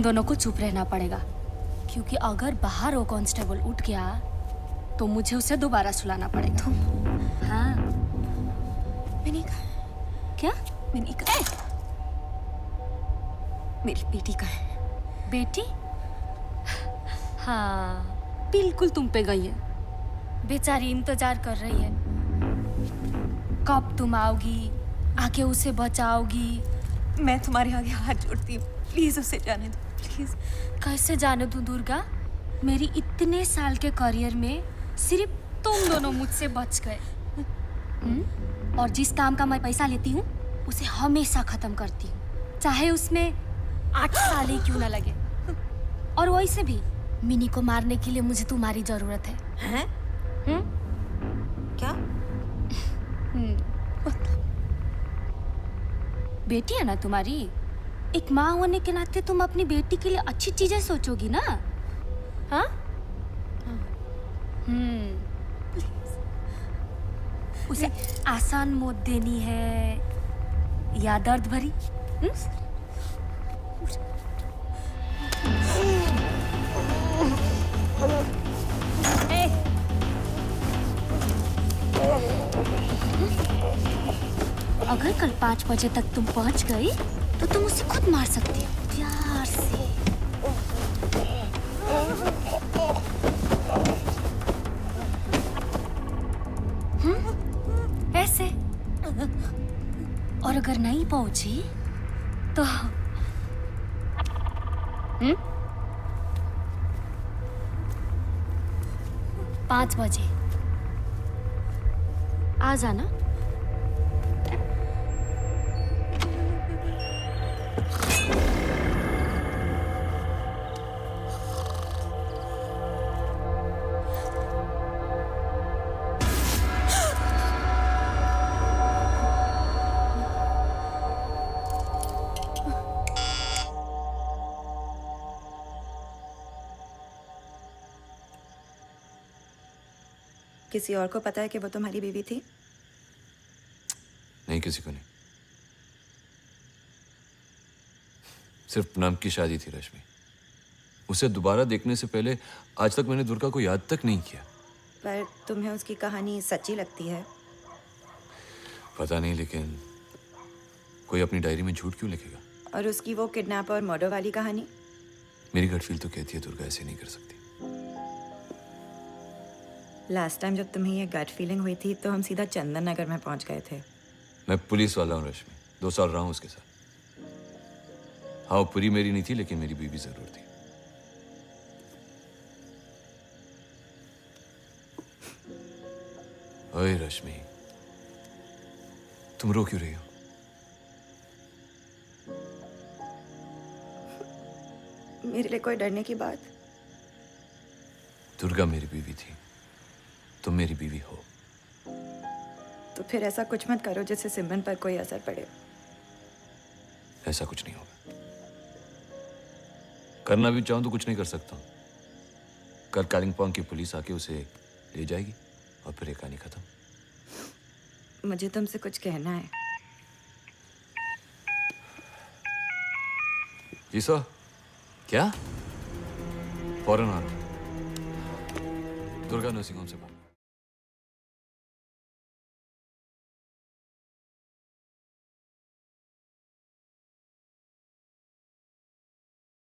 दोनों को चुप रहना पड़ेगा, क्योंकि अगर बाहर वो कांस्टेबल उठ गया तो मुझे उसे दोबारा सुलाना पड़ेगा। हाँ। मैंने कहा क्या? मैंने कहा मेरी बेटी का है। बेटी? हाँ, बिल्कुल तुम पे गई है। बेचारी इंतजार कर रही है, कब तुम आओगी, आके उसे बचाओगी। मैं तुम्हारे आगे हाथ जोड़ती हूँ, प्लीज उसे जाने दो, प्लीज। कैसे जाने दूं दुर्गा? मेरी इतने साल के करियर में सिर्फ तुम दोनों मुझसे बच गए। और जिस काम का मैं पैसा लेती हूँ उसे हमेशा खत्म करती हूँ, चाहे उसमें 8 साल ही क्यों ना लगे। और वैसे भी मिनी को मारने के लिए मुझे तुम्हारी जरूरत है। हैं? क्या? बेटी है ना तुम्हारी, एक माँ होने के नाते तुम अपनी बेटी के लिए अच्छी चीजें सोचोगी ना? हाँ? उसे आसान मौत देनी है या दर्द भरी? अगर कल 5 बजे तक तुम पहुंच गई तो तुम उसे खुद मार सकती हो, प्यार से। ऐसे। और अगर नहीं पहुंची तो 5 बजे आ जाना। किसी और को पता है कि वो तुम्हारी बीवी थी? नहीं, किसी को नहीं। सिर्फ पूनम की शादी थी रश्मि। उसे दोबारा देखने से पहले आज तक मैंने दुर्गा को याद तक नहीं किया। पर तुम्हें उसकी कहानी सच्ची लगती है? पता नहीं, लेकिन कोई अपनी डायरी में झूठ क्यों लिखेगा? और उसकी वो किडनैप और मर्डर वाली कहानी? मेरी गट फील तो कहती है दुर्गा ऐसे नहीं कर सकती। लास्ट टाइम जब तुम्हें ये गट फीलिंग हुई थी तो हम सीधा चंदन नगर में पहुंच गए थे। मैं पुलिस वाला हूँ रश्मि, 2 साल रहा हूँ उसके साथ। हाँ, वो पूरी मेरी नहीं थी, लेकिन मेरी बीवी जरूर थी। ओए रश्मि, तुम रो क्यों रही हो? मेरे लिए कोई डरने की बात? दुर्गा मेरी बीवी थी, तुम मेरी बीवी हो। तो फिर ऐसा कुछ मत करो जिससे सिमरन पर कोई असर पड़े। ऐसा कुछ नहीं होगा। करना भी चाहूं तो कुछ नहीं कर सकता। कल कालिंपोंग की पुलिस आके उसे ले जाएगी और फिर ये कहानी खत्म। मुझे तुमसे कुछ कहना है। जी सर। क्या? फौरन आ रहा हूं। दुर्गा नर्सिंग होम से बात।